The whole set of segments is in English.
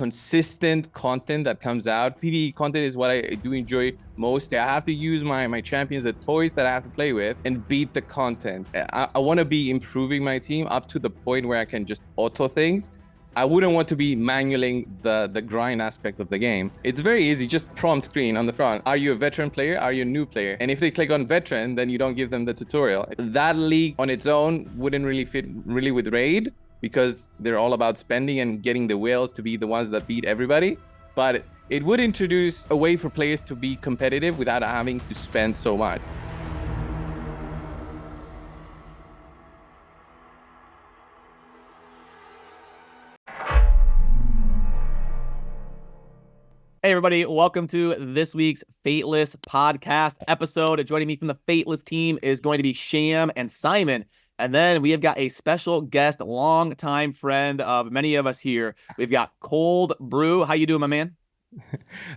consistent content that comes out. PvE content is what I do enjoy most. I have to use my champions, the toys that I have to play with, and beat the content. I want to be improving my team up to the point where I can just auto things. I wouldn't want to be manualing the grind aspect of the game. It's very easy, just prompt screen on the front. Are you a veteran player? Are you a new player? And if they click on veteran, then you don't give them the tutorial. That league on its own wouldn't really fit really with Raid, because they're all about spending and getting the whales to be the ones that beat everybody. But it would introduce a way for players to be competitive without having to spend so much. Hey everybody, welcome to this week's Fateless podcast episode. Joining me from the Fateless team is going to be Sham and Simon. And then we have got a special guest, longtime friend of many of us here. We've got Cold Brew. How you doing, my man?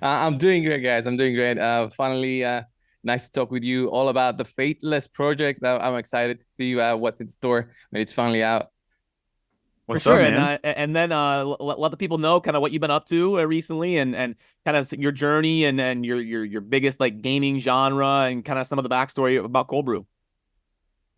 I'm doing great, guys. I'm doing great. Finally, nice to talk with you all about the Fateless project. I'm excited to see what's in store when it's finally out. For sure, and then let the people know kind of what you've been up to recently, and kind of your journey and your biggest like gaming genre, and kind of some of the backstory about Cold Brew.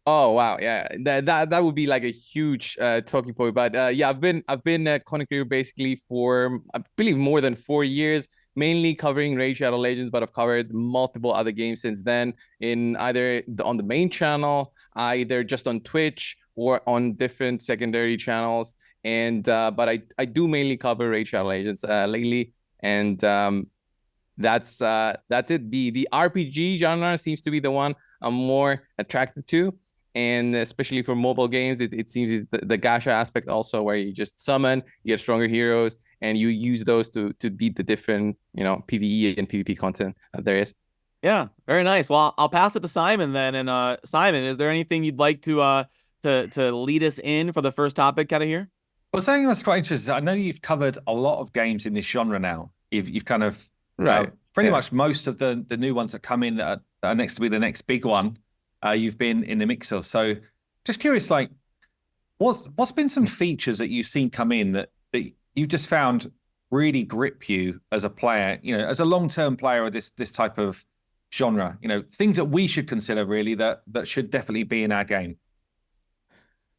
Oh wow, yeah, that would be like a huge talking point. But yeah, I've been content creator basically for I believe more than 4 years, mainly covering Raid Shadow Legends, but I've covered multiple other games since then, in either on the main channel, either just on Twitch, or on different secondary channels. And but I do mainly cover Raid Shadow Legends lately, and that's it. The RPG genre seems to be the one I'm more attracted to, and especially for mobile games, it seems is the gacha aspect also, where you just summon, you get stronger heroes, and you use those to beat the different PvE and PvP content that there is. Yeah, very nice. Well, I'll pass it to Simon then. And Simon, is there anything you'd like to lead us in for the first topic out of here? Well, something that's quite interesting. I know you've covered a lot of games in this genre now. You've kind of pretty much most of the new ones that come in that are next to be the next big one. You've been in the mix of. So, just curious, like, what's been some features that you've seen come in that you've just found really grip you as a player, as a long-term player of this type of genre? Things that we should consider really that should definitely be in our game.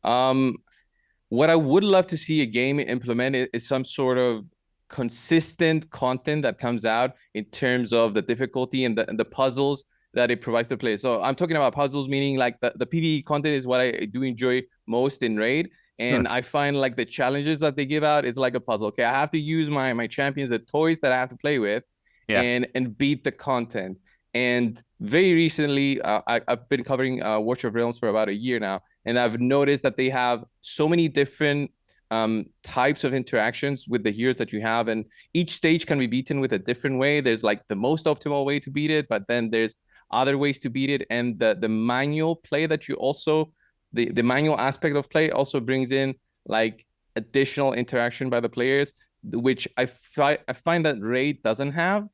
What I would love to see a game implement is some sort of consistent content that comes out in terms of the difficulty and the puzzles that it provides the players. So I'm talking about puzzles, meaning like the PvE content is what I do enjoy most in Raid. And I find like the challenges that they give out is like a puzzle. Okay, I have to use my champions, the toys that I have to play with, and beat the content. And very recently, I've been covering Watch of Realms for about a year now, and I've noticed that they have so many different types of interactions with the heroes that you have, and each stage can be beaten with a different way. There's like the most optimal way to beat it, but then there's other ways to beat it, and the manual play that you also the manual aspect of play also brings in like additional interaction by the players, which I find that Raid doesn't have.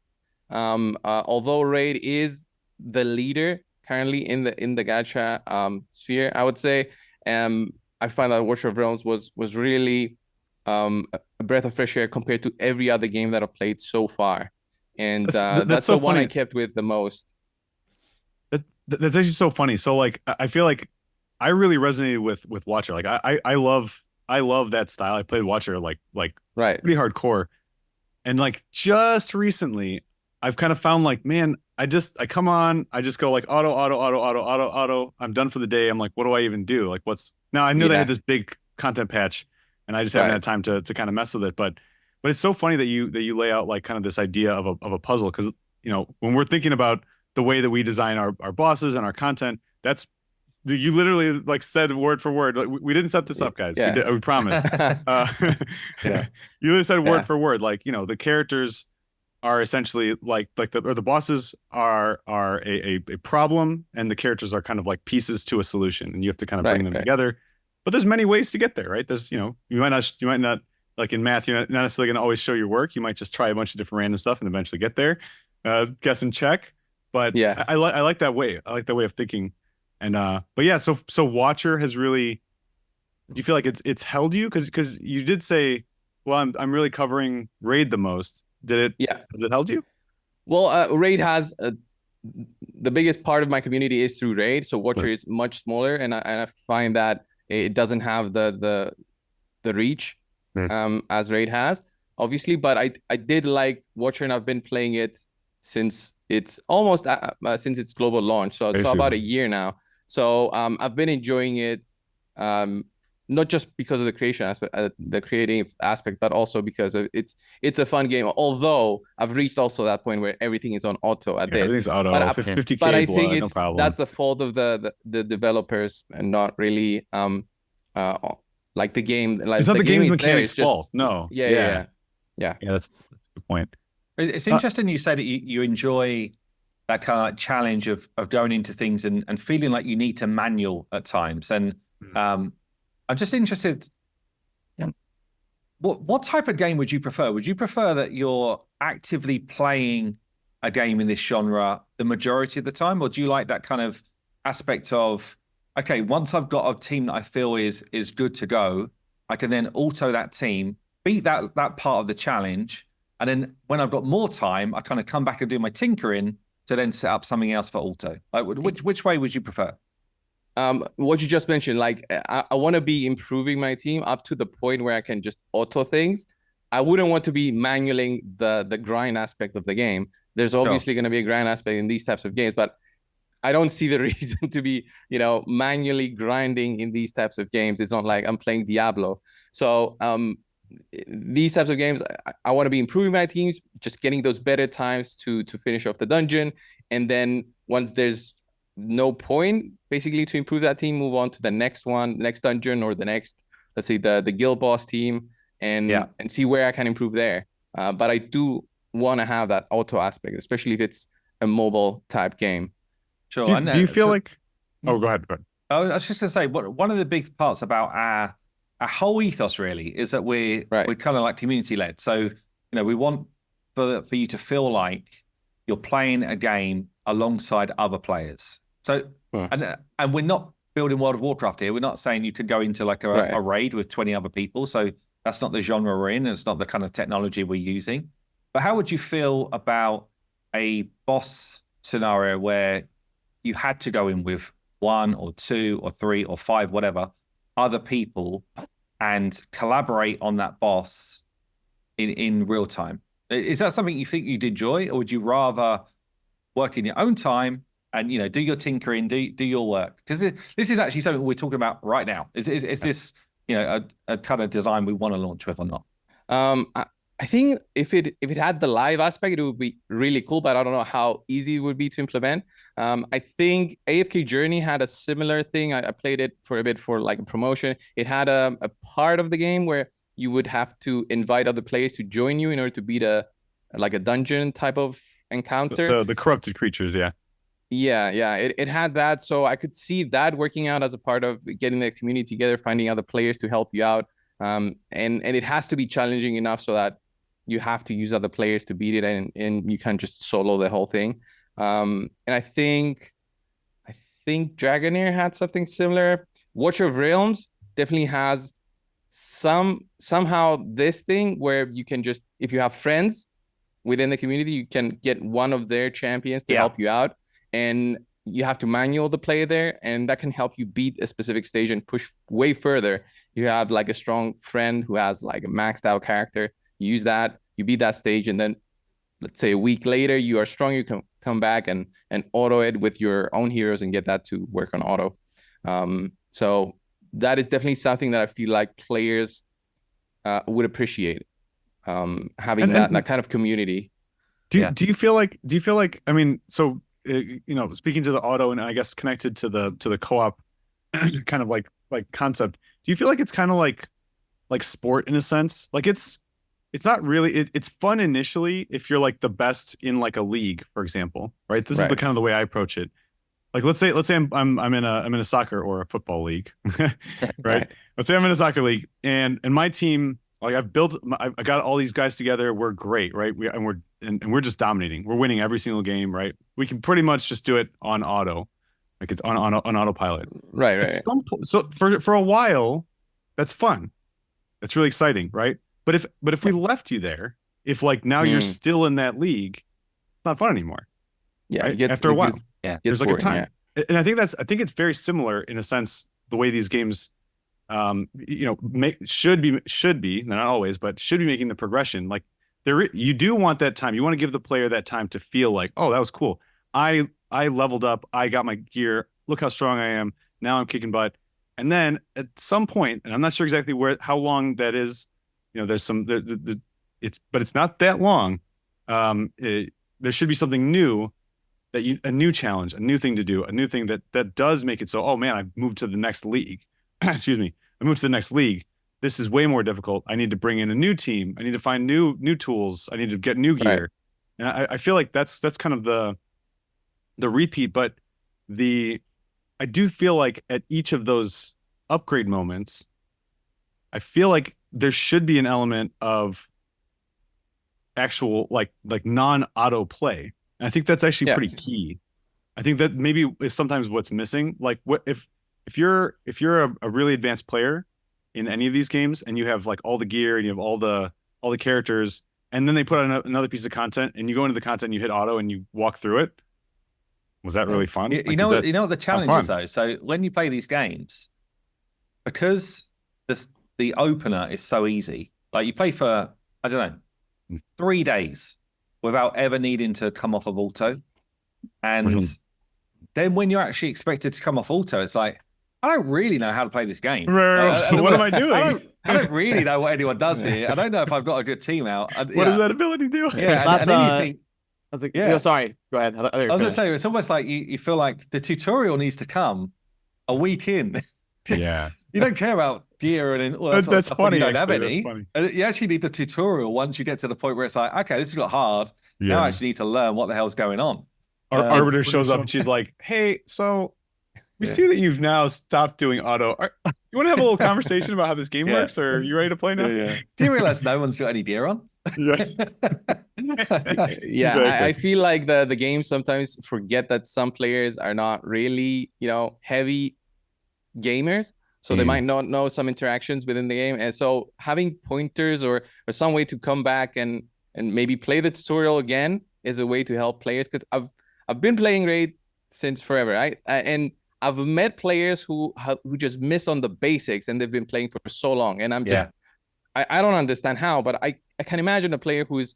Although Raid is the leader currently in the gacha sphere, I would say, I find that Watch of Realms was really a breath of fresh air compared to every other game that I've played so far, and that's so the one I kept with the most. That's actually so funny. So like, I feel like I really resonated with Watcher. Like I love that style. I played Watcher like pretty hardcore, and like just recently I've kind of found like, man, I come on, I just go like auto. I'm done for the day. I'm like, what do I even do? Like, now I knew they had this big content patch, and I just haven't had time to kind of mess with it. But it's so funny that you lay out like kind of this idea of a puzzle, because when we're thinking about the way that we design our bosses and our content, you literally like said word for word. Like, we didn't set this up, guys. We promise. You literally said word for word. Like, the characters are essentially like the bosses are a problem, and the characters are kind of like pieces to a solution, and you have to kind of bring them together. But there's many ways to get there, right? There's you might not like in math, you're not necessarily going to always show your work. You might just try a bunch of different random stuff and eventually get there. Guess and check. But I like that way. I like that way of thinking. And but yeah, so Watcher has really, do you feel like it's held you? Because you did say well, I'm really covering Raid the most. Has it helped you? Well, Raid has the biggest part of my community is through Raid, so Watcher is much smaller, and I find that it doesn't have the reach as Raid has, obviously. But I did like Watcher, and I've been playing it since it's almost since its global launch, so about a year now. So I've been enjoying it, not just because of the creation aspect, the creative aspect, but also because it's a fun game. Although I've reached also that point where everything is on auto at this. Everything's auto. But 50K but I blood, think that's the fault of the developers and not really like the game. Like it's not the game's mechanics just, fault. No. Yeah. That's a good point. It's interesting you say that you enjoy that kind of challenge of going into things and feeling like you need to manual at times. And I'm just interested, what type of game would you prefer? Would you prefer that you're actively playing a game in this genre the majority of the time? Or do you like that kind of aspect of, okay, once I've got a team that I feel is good to go, I can then auto that team, beat that part of the challenge, and then when I've got more time, I kind of come back and do my tinkering to then set up something else for auto. Like, which way would you prefer? What you just mentioned, like I want to be improving my team up to the point where I can just auto things. I wouldn't want to be manualing the grind aspect of the game. There's obviously going to be a grind aspect in these types of games, but I don't see the reason to be, manually grinding in these types of games. It's not like I'm playing Diablo. So these types of games, I want to be improving my teams, just getting those better times to finish off the dungeon. And then once there's no point basically to improve that team, move on to the next dungeon, or the next, let's say the guild boss team, and see where I can improve there. But I do want to have that auto aspect, especially if it's a mobile type game. Sure. Do you feel like? Oh, go ahead. I was just going to say, one of the big parts about our whole ethos really is that we're kind of like community led. So we want for you to feel like you're playing a game alongside other players. So and we're not building World of Warcraft here. We're not saying you could go into like a raid with 20 other people. So that's not the genre we're in. It's not the kind of technology we're using. But how would you feel about a boss scenario where you had to go in with 1 or 2 or 3 or 5, whatever, other people and collaborate on that boss in real time? Is that something you think you'd enjoy, or would you rather work in your own time and do your tinkering, do your work? Because this is actually something we're talking about right now. Is this a kind of design we want to launch with or not? I think if it had the live aspect, it would be really cool, but I don't know how easy it would be to implement. I think AFK Journey had a similar thing. I played it for a bit for like a promotion. It had a part of the game where you would have to invite other players to join you in order to beat a dungeon type of encounter. The corrupted creatures, yeah. It had that, so I could see that working out as a part of getting the community together, finding other players to help you out. And it has to be challenging enough so that you have to use other players to beat it, and you can't just solo the whole thing. And I think Dragonair had something similar. Watcher of Realms definitely has somehow this thing where you can just, if you have friends within the community, you can get one of their champions to help you out, and you have to manual the play there, and that can help you beat a specific stage and push way further. You have like a strong friend who has like a maxed out character. You use that, you beat that stage, and then let's say a week later you are strong, you can come back and auto it with your own heroes and get that to work on auto. So that is definitely something that I feel like players would appreciate, having that kind of community. Do you feel like I mean, so speaking to the auto and I guess connected to the co-op kind of like concept, do you feel like it's kind of like sport in a sense? Like it's not really, it's fun initially if you're like the best in like a league, for example, right? This is the kind of the way I approach it. Like let's say I'm in a soccer or a football league, right? Let's say I'm in a soccer league and my team, like I got all these guys together. We're great, right? We're just dominating. We're winning every single game, right? We can pretty much just do it on auto, like it's on autopilot. Right. So for a while, that's fun. That's really exciting, right? But if we left you there, if like now you're still in that league, it's not fun anymore. Yeah, right? After a while, there's like boring, a time, and I think it's very similar in a sense the way these games, should be not always, but should be making the progression. Like you do want that time. You want to give the player that time to feel like, oh, that was cool. I leveled up. I got my gear. Look how strong I am. Now I'm kicking butt. And then at some point, and I'm not sure exactly how long that is. There's some but it's not that long. There should be something new a new challenge, a new thing to do, a new thing that does make it so, oh man, I've moved to the next league. Excuse me. I moved to the next league. This is way more difficult. I need to bring in a new team. I need to find new tools. I need to get new gear. Right. And I feel like that's kind of the repeat, but I do feel like at each of those upgrade moments, I feel like there should be an element of actual like non-auto play. And I think that's actually pretty key. I think that maybe is sometimes what's missing. Like what if you're a really advanced player in any of these games and you have like all the gear and you have all the characters, and then they put out another piece of content and you go into the content and you hit auto and you walk through it. Was that really fun? You know what the challenge is though? So when you play these games, because the opener is so easy, like you play for, I don't know, 3 days without ever needing to come off of auto. And then when you're actually expected to come off auto, it's like, I don't really know how to play this game. What am I doing? I don't really know what anyone does here. I don't know if I've got a good team out. What does that ability do? Yeah, and then you think, I was like, sorry, go ahead. I was going to say, it's almost like you feel like the tutorial needs to come a week in. You don't care about gear and all that sort of stuff. Funny, you don't have any. You actually need the tutorial once you get to the point where it's like, okay, this has got hard. Now I actually need to learn what the hell's going on. Our Arbiter shows up and she's like, hey, so we see that you've now stopped doing auto. You want to have a little conversation about how this game works, or are you ready to play now? Do you realize no one's got any gear on? Yes. I feel like the game sometimes forget that some players are not really, heavy gamers. So they might not know some interactions within the game. And so having pointers or some way to come back and maybe play the tutorial again is a way to help players. Because I've been playing Raid since forever, right? And I've met players who just miss on the basics, and they've been playing for so long. And I'm just, I don't understand how, but I can imagine a player who's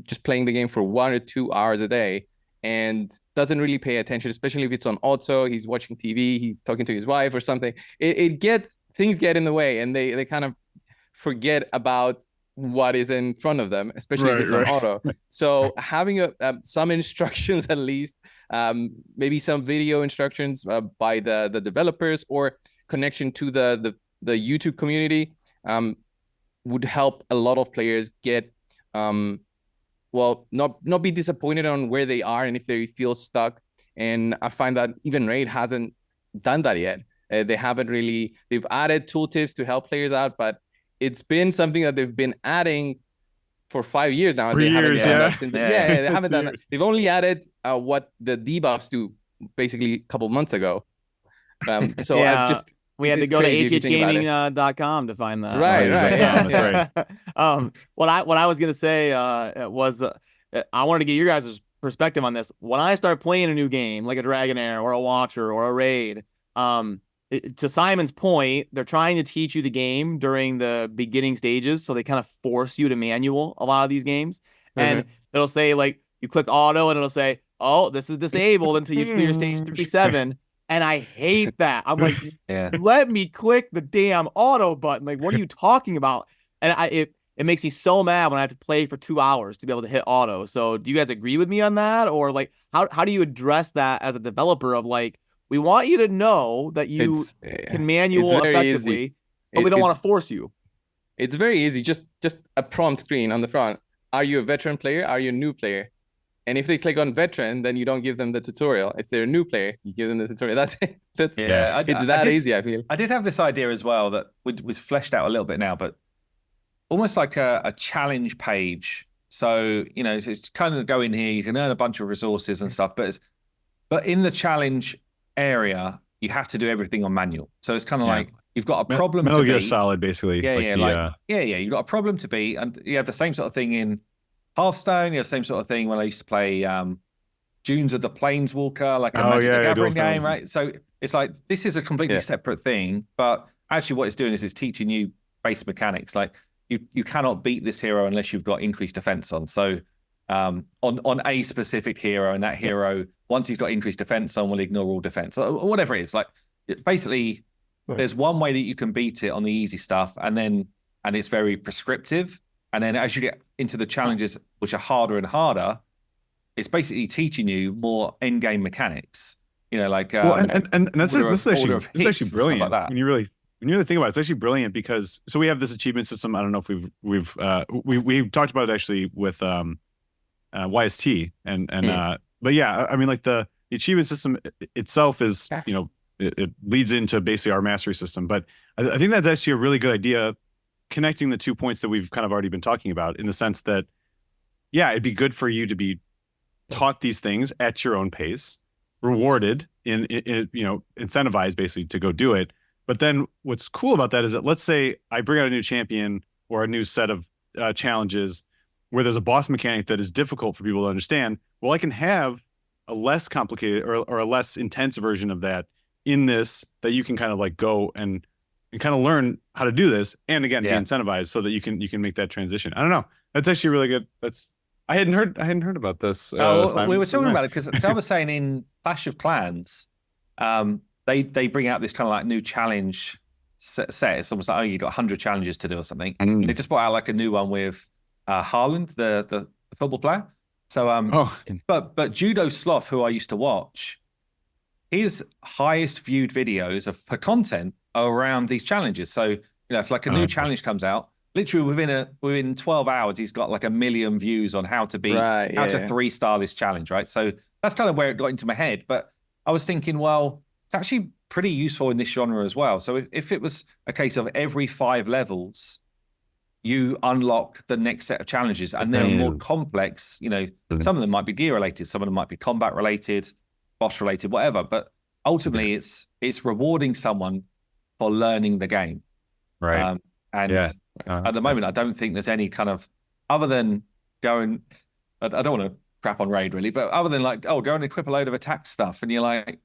just playing the game for 1 or 2 hours a day and doesn't really pay attention, especially if it's on auto, he's watching TV, he's talking to his wife or something. Things get in the way, and they kind of forget about what is in front of them, especially if it's on auto. So having some instructions at least, maybe some video instructions by the developers or connection to the YouTube community would help a lot of players get not be disappointed on where they are and if they feel stuck. And I find that even Raid hasn't done that yet. They haven't really. They've added tooltips to help players out, but it's been something that they've been adding for 5 years now. They haven't done that since, they haven't done that. They've only added what the debuffs do basically a couple months ago. We had to go to hhgaming.com to find that. Right. That's right. What I was gonna say was I wanted to get your guys' perspective on this. When I start playing a new game like a Dragonair or a Watcher or a Raid, to Simon's point, they're trying to teach you the game during the beginning stages, so they kind of force you to manual a lot of these games. And it'll say like you click auto, and it'll say, "Oh, this is disabled until you clear stage 37." And I hate that. I'm like, let me click the damn auto button. Like, what are you talking about? And it makes me so mad when I have to play for 2 hours to be able to hit auto. So do you guys agree with me on that? Or like, how do you address that as a developer of like, we want you to know that you can manual effectively, but we don't want to force you. It's very easy. Just a prompt screen on the front. Are you a veteran player? Are you a new player? And if they click on veteran, then you don't give them the tutorial. If they're a new player, you give them the tutorial. That's it. It's that easy, I feel. I did have this idea as well that was fleshed out a little bit now, but almost like a challenge page. So, it's kind of go in here, you can earn a bunch of resources and stuff, but in the challenge area, you have to do everything on manual. So it's kind of like you've got a problem Metal to Gear beat. Solid, basically. You've got a problem to beat, and you have the same sort of thing in Hearthstone. You have the same sort of thing when I used to play Dunes of the Planeswalker, like a Magic the Gathering game, right? So it's like this is a completely separate thing, but actually what it's doing is it's teaching you base mechanics. Like you cannot beat this hero unless you've got increased defense on. So on a specific hero, and that hero, once he's got increased defense on, will ignore all defense or whatever it is. Like basically, there's one way that you can beat it on the easy stuff, and it's very prescriptive. And then as you get into the challenges, which are harder and harder, it's basically teaching you more end game mechanics. You know, like and this is actually brilliant. Like that. When you really think about it, it's actually brilliant because we have this achievement system. I don't know if we've talked about it actually with YST but yeah, I mean, like the achievement system itself is, you know, it leads into basically our mastery system. But I think that's actually a really good idea, connecting the 2 points that we've kind of already been talking about, in the sense that, yeah, it'd be good for you to be taught these things at your own pace, rewarded in you know, incentivized basically to go do it. But then what's cool about that is that, let's say I bring out a new champion or a new set of challenges where there's a boss mechanic that is difficult for people to understand. Well, I can have a less complicated or a less intense version of that in this, that you can kind of like go and kind of learn how to do this, and again, be incentivized so that you can make that transition. I don't know. That's actually really good. I hadn't heard about this. We were talking about it because Tal was saying in Clash of Clans, they bring out this kind of like new challenge set. It's almost like, you got 100 challenges to do or something. They just brought out like a new one with Haaland, the football player. So but Judo Sloth, who I used to watch, his highest viewed videos for content are around these challenges. So, you know, if like a new challenge comes out, literally within 12 hours, he's got like 1 million views on how to beat, how to 3-star this challenge, right? So that's kind of where it got into my head. But I was thinking, well, it's actually pretty useful in this genre as well. So if it was a case of every 5 levels, you unlock the next set of challenges, and they're more complex. You know, some of them might be gear related, some of them might be combat related, boss related, whatever. But ultimately, it's rewarding someone for learning the game, right? At the moment, I don't think there's any kind of, other than going, I don't want to crap on Raid really, but other than like, go and equip a load of attack stuff, and you're like,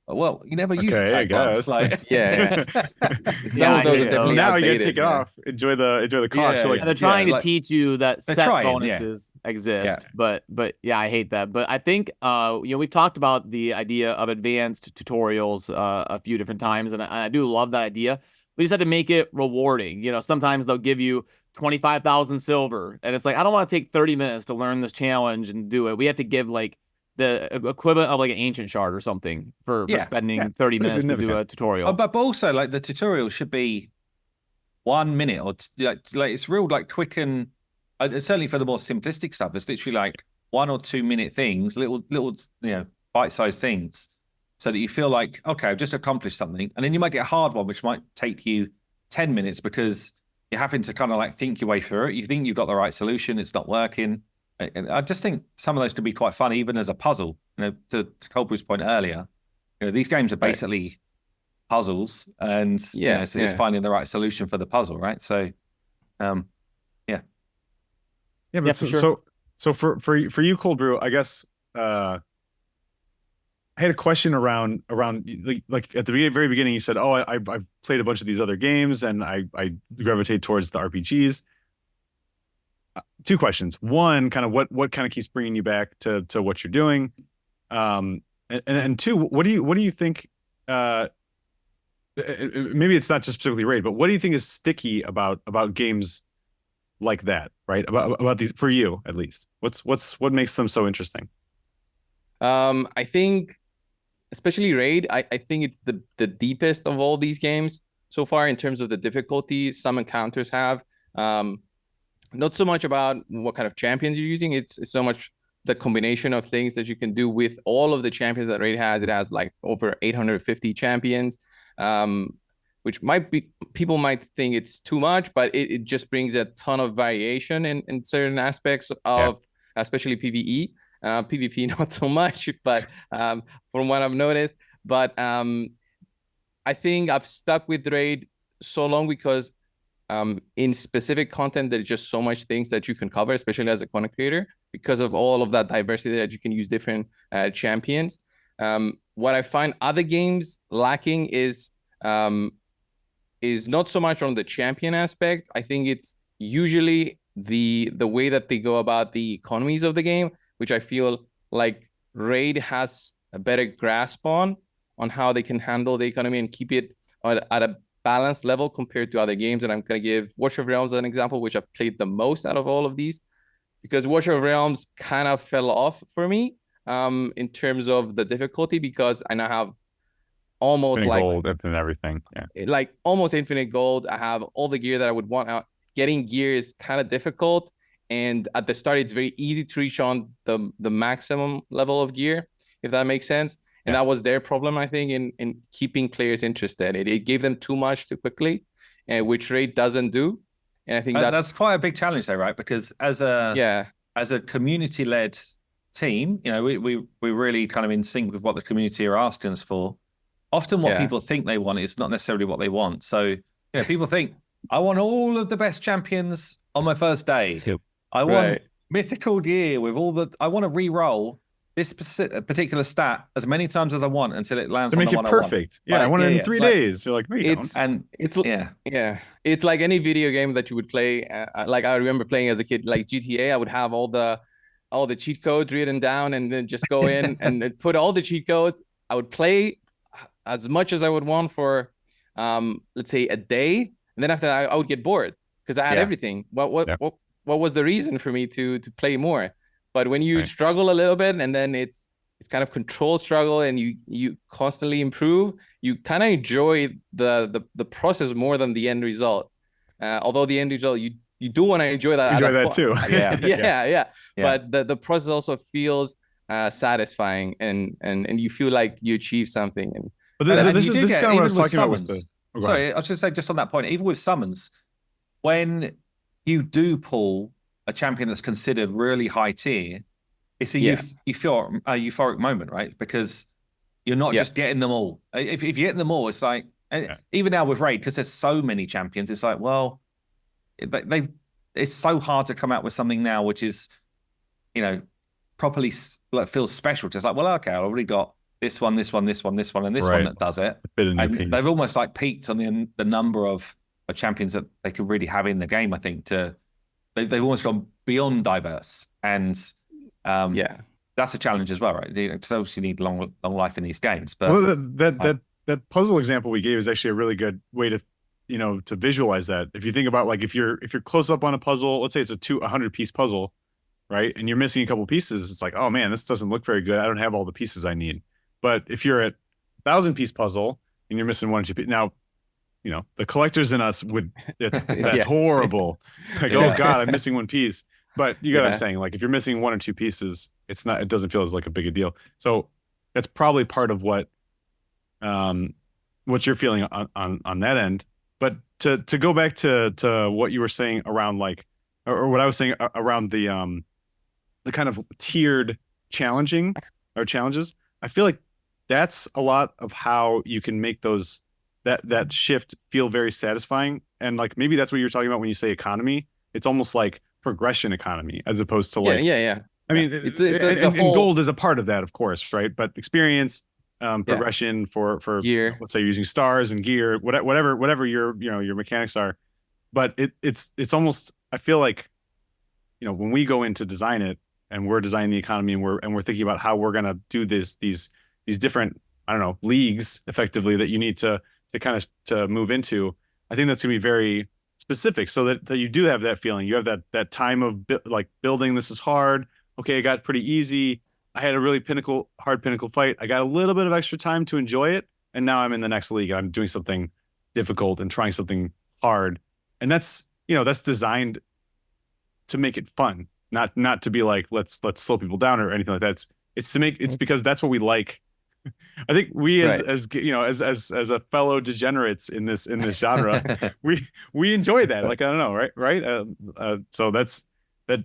well, you never used attack buffs. Like, some of those are definitely now outdated, you gotta take it off. Enjoy the cost. And they're trying to teach you that set bonuses exist, but yeah, I hate that. But I think you know, we've talked about the idea of advanced tutorials a few different times, and I do love that idea. We just have to make it rewarding. You know, sometimes they'll give you 25,000 silver, and it's like, I don't want to take 30 minutes to learn this challenge and do it. We have to give like the equivalent of like an ancient shard or something for spending 30 minutes to do a tutorial. But also, like, the tutorial should be 1 minute or like it's real, like, quick, and certainly for the more simplistic stuff, it's literally like 1 or 2 minute things, little you know, bite-sized things, so that you feel like, okay, I've just accomplished something. And then you might get a hard one, which might take you 10 minutes because you're having to kind of like think your way through it. You think you've got the right solution, it's not working. And I just think some of those could be quite fun, even as a puzzle. You know, to Cold Brew's point earlier, you know, these games are basically puzzles, and you know, so it's finding the right solution for the puzzle, right? So, but so for you, Cold Brew, I guess I had a question around like at the very beginning. You said, "Oh, I've played a bunch of these other games, and I gravitate towards the RPGs." 2 questions. One, kind of what kind of keeps bringing you back to what you're doing, and 2, what do you think? Maybe it's not just specifically Raid, but what do you think is sticky about games like that, right? About these, for you at least. What makes them so interesting? I think, especially Raid, I think it's the deepest of all these games so far in terms of the difficulties some encounters have. Not so much about what kind of champions you're using. It's so much the combination of things that you can do with all of the champions that Raid has. It has like over 850 champions, which people might think it's too much, but it just brings a ton of variation in certain aspects of, especially PvE. PvP, not so much, but from what I've noticed. But I think I've stuck with Raid so long because in specific content, there's just so much things that you can cover, especially as a content creator, because of all of that diversity that you can use different champions. What I find other games lacking is not so much on the champion aspect. I think it's usually the way that they go about the economies of the game, which I feel like Raid has a better grasp on how they can handle the economy and keep it at a balanced level compared to other games. And I'm going to give Watch of Realms as an example, which I've played the most out of all of these, because Watch of Realms kind of fell off for me in terms of the difficulty, because I now have almost infinite like gold, infinite everything. Yeah. Like almost infinite gold. I have all the gear that I would want out. Getting gear is kind of difficult. And at the start, it's very easy to reach on the maximum level of gear, if that makes sense. And that was their problem, I think, in keeping players interested. It gave them too much too quickly, and which Raid doesn't do. And I think that's quite a big challenge, though, right? Because as a community-led team, you know, we really kind of in sync with what the community are asking us for. Often what people think they want is not necessarily what they want. So, you know, people think, I want all of the best champions on my first day. I want mythical gear with all the, I want to re-roll this particular stat as many times as I want until it lands on the one I want. Perfect. Yeah, I want it in 3 days. You're like, no, you don't. And it's it's like any video game that you would play. Like I remember playing as a kid, like GTA. I would have all the cheat codes written down, and then just go in and put all the cheat codes. I would play as much as I would want for, let's say, a day, and then after that, I would get bored because I had everything. What was the reason for me to play more? But when you struggle a little bit, and then it's kind of control struggle, and you constantly improve, you kind of enjoy the process more than the end result. Although the end result, you do want to enjoy that. Enjoy that too. Yeah. But the process also feels satisfying, and you feel like you achieve something. And but this is kind of what I was talking about with the. Sorry, I should say just on that point, even with summons, when you do pull a champion that's considered really high tier, it's a euphoric moment, right? Because you're not just getting them all. If you're getting them all, it's like, even now with Raid, because there's so many champions, it's like, well, it's so hard to come out with something now which is, you know, properly like feels special. Just like, well, okay, I already got this one, this one, this one, this one, and this one that does it. And they've almost like peaked on the number of champions that they could really have in the game. I think they've almost gone beyond diverse, and that's a challenge as well, right? So you need long life in these games. But that puzzle example we gave is actually a really good way to, you know, to visualize that. If you think about, like, if you're close up on a puzzle, let's say it's a 100-piece puzzle, right? And you're missing a couple pieces, it's like, oh man, this doesn't look very good. I don't have all the pieces I need. But if you're at 1,000-piece puzzle and you're missing 1 or 2 pieces, now, you know, the collectors in us that's horrible. Like, oh God, I'm missing 1 piece. But you get what I'm saying? Like, if you're missing 1 or 2 pieces, it doesn't feel as like a big a deal. So that's probably part of what you're feeling on that end. But to go back to what you were saying around, like, or what I was saying around the kind of tiered challenges, I feel like that's a lot of how you can make that shift feel very satisfying. And like, maybe that's what you're talking about when you say economy. It's almost like progression economy, as opposed to like, I mean, and gold is a part of that, of course, right? But experience, progression for gear, let's say using stars and gear, whatever your mechanics are. But it's almost, I feel like, you know, when we go in to design it and we're designing the economy and we're thinking about how we're gonna do these different, I don't know, leagues effectively that you need to kind of to move into, I think that's gonna be very specific, so that you do have that feeling. You have that time of like building. This is hard. Okay, it got pretty easy. I had a really hard pinnacle fight. I got a little bit of extra time to enjoy it, and now I'm in the next league. I'm doing something difficult and trying something hard, and that's designed to make it fun, not to be like let's slow people down or anything like that. It's because that's what we like. I think we as you know, as a fellow degenerates in this genre, we enjoy that. Like, I don't know, right? So that's that.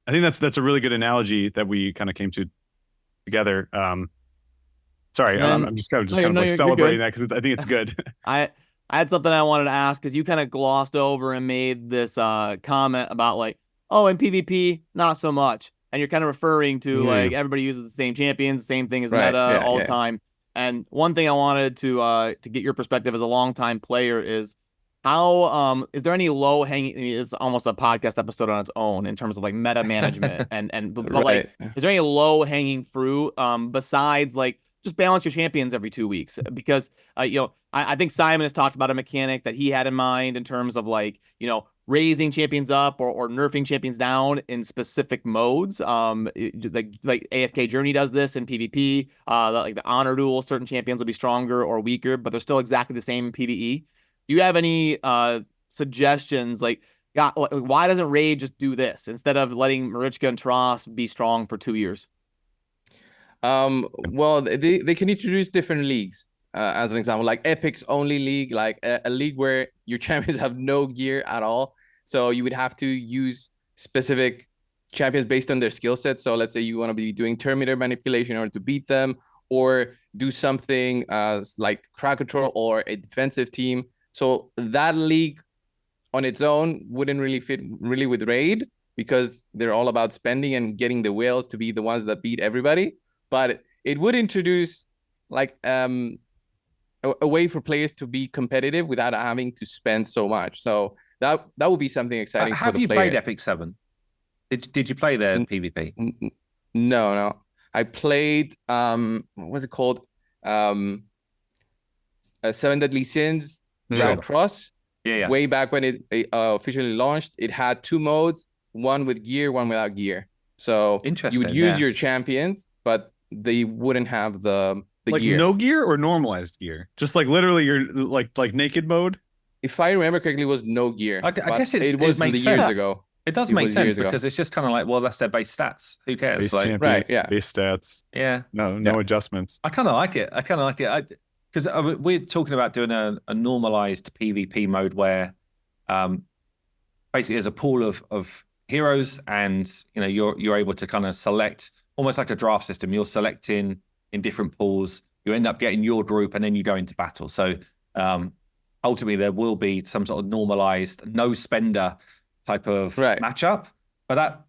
I think that's a really good analogy that we kind of came to together. Sorry, I'm just kind of like celebrating that because I think it's good. I had something I wanted to ask because you kind of glossed over and made this comment about like, oh, in PvP, not so much. And you're kind of referring to like everybody uses the same champions, the same thing as meta all the time. And one thing I wanted to get your perspective as a longtime player is how is there any low hanging? It's almost a podcast episode on its own in terms of like meta management but like, is there any low hanging fruit besides like just balance your champions every 2 weeks? Because I think Simon has talked about a mechanic that he had in mind in terms of like raising champions up or nerfing champions down in specific modes. Like AFK Journey does this in PvP. Like the honor duel, certain champions will be stronger or weaker, but they're still exactly the same in PvE. Do you have any suggestions? Like, God, why doesn't Raid just do this instead of letting Marichka and Tross be strong for 2 years? Well, they can introduce different leagues. As an example, like Epic's only league, like a league where your champions have no gear at all. So you would have to use specific champions based on their skill set. So let's say you want to be doing Terminator manipulation in order to beat them, or do something like crowd control or a defensive team. So that league on its own wouldn't really fit really with Raid because they're all about spending and getting the whales to be the ones that beat everybody. But it would introduce like a way for players to be competitive without having to spend so much. So that would be something exciting for the players. Have you played Epic 7? Did you play their PvP? No. I played what was it called? 7 Deadly Sins, Grand Cross. Yeah. Way back when it officially launched, it had 2 modes, one with gear, one without gear. So you would use your champions, but they wouldn't have the like gear. No gear or normalized gear? Just like literally you're like naked mode? If I remember correctly, it was no gear. I guess it was makes years sense. ago. It does make sense because it's just kind of like, well, that's their base stats. Who cares? Base champion, base stats. Yeah. No adjustments. I kind of like it. Because we're talking about doing a normalized PvP mode where basically there's a pool of heroes and you're able to kind of select almost like a draft system. You're selecting in different pools. You end up getting your group and then you go into battle. So ultimately there will be some sort of normalized no spender type of matchup, but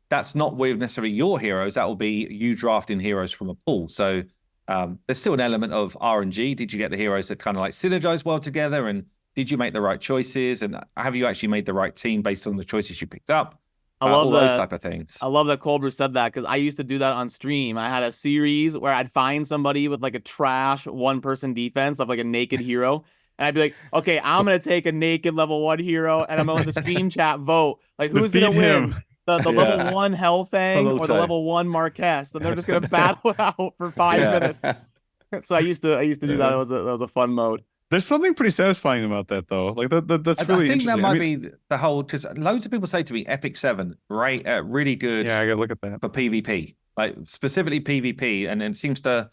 that's not with necessarily your heroes. That will be you drafting heroes from a pool. So there's still an element of RNG. Did you get the heroes that kind of like synergize well together? And did you make the right choices? And have you actually made the right team based on the choices you picked up? I love all those type of things. I love that Colbert said that because I used to do that on stream. I had a series where I'd find somebody with like a trash 1-person defense of like a naked hero. And I'd be like, okay, I'm going to take a naked level 1 hero and I'm going to let the stream chat vote. Like, who's going to win? The level 1 Hellfang or the level 1 Marquez? And they're just going to battle out for 5 minutes. So I used to do that. That was a fun mode. There's something pretty satisfying about that, though. Like that's really. I think interesting. that might be the whole, because loads of people say to me, Epic 7, really good. Yeah, I gotta look at that for PvP, like specifically PvP, and it seems to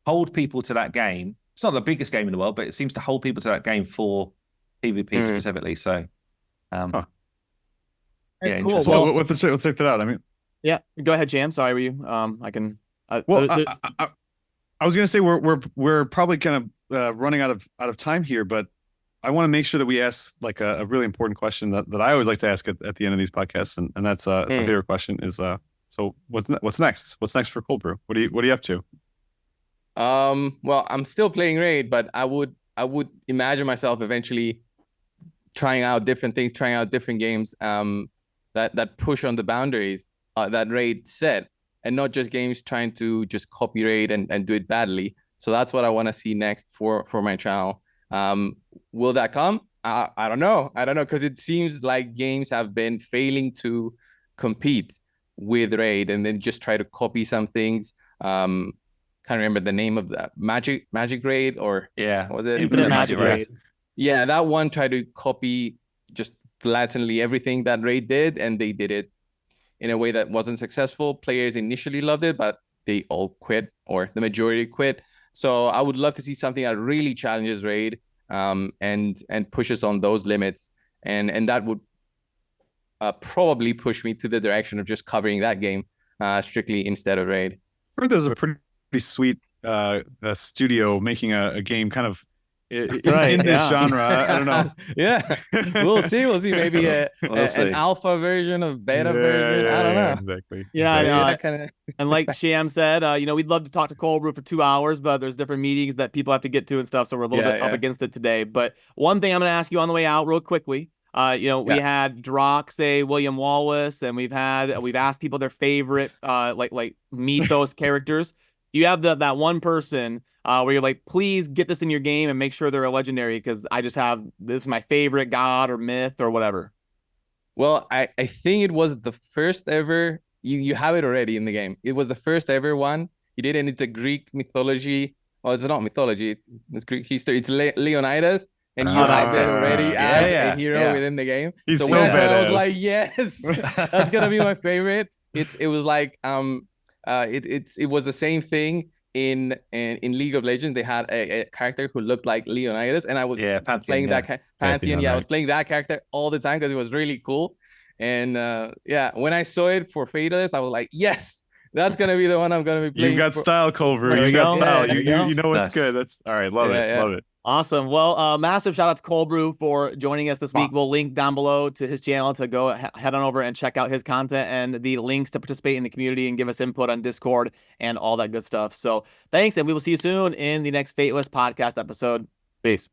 hold people to that game. It's not the biggest game in the world, but it seems to hold people to that game for PvP specifically. So, cool. Well, let's check that out. I mean, yeah, go ahead, Jam. Sorry, were you? I can. I was gonna say we're probably kind of running out of time here, but I want to make sure that we ask like a really important question that I would like to ask at the end of these podcasts, and that's my favorite question is so what's next? What's next for Cold Brew? What are you up to? Well, I'm still playing Raid, but I would imagine myself eventually trying out different things, trying out different games that push on the boundaries that Raid set, and not just games trying to just copy Raid and do it badly. So that's what I want to see next for my channel. Will that come? I don't know, because it seems like games have been failing to compete with Raid and then just try to copy some things. Can't remember the name of that. Magic Raid, or what was it? Infinite Magic Raid. Yeah, that one tried to copy just blatantly everything that Raid did, and they did it in a way that wasn't successful. Players initially loved it, but they all quit, or the majority quit. So I would love to see something that really challenges Raid and pushes on those limits, and that would probably push me to the direction of just covering that game strictly instead of Raid. I heard there's a pretty sweet studio making a game kind of in this yeah. genre. I don't know. Yeah, we'll see. Maybe an alpha version of beta version. I don't know. Exactly. Yeah, kind of. And like Sham said, we'd love to talk to Cold Brew for 2 hours, but there's different meetings that people have to get to and stuff, so we're a little bit up against it today. But one thing I'm going to ask you on the way out real quickly, we had Drock say William Wallace, and we've asked people their favorite like mythos characters. Do you have that one person where you're like, please get this in your game and make sure they're a legendary, because this is my favorite god or myth or whatever? Well, I think it was the first ever. You have it already in the game. It was the first ever one you did, and it's a Greek mythology. Oh, it's not mythology. It's Greek history. It's Leonidas, and you have it already as a hero within the game. He's so badass. I was like, yes, that's gonna be my favorite. It was like it was the same thing in League of Legends. They had a character who looked like Leonidas, and I was playing that Pantheon. I was playing that character all the time because it was really cool. And when I saw it for Fateless, I was like, yes, that's gonna be the one I'm gonna be playing. You got style, Culver. You got style. You know what's good. That's all right. Love it. Awesome. Well, massive shout out to Cold Brew for joining us this week. We'll link down below to his channel to go head on over and check out his content and the links to participate in the community and give us input on Discord and all that good stuff. So thanks, and we will see you soon in the next Fateless podcast episode. Peace.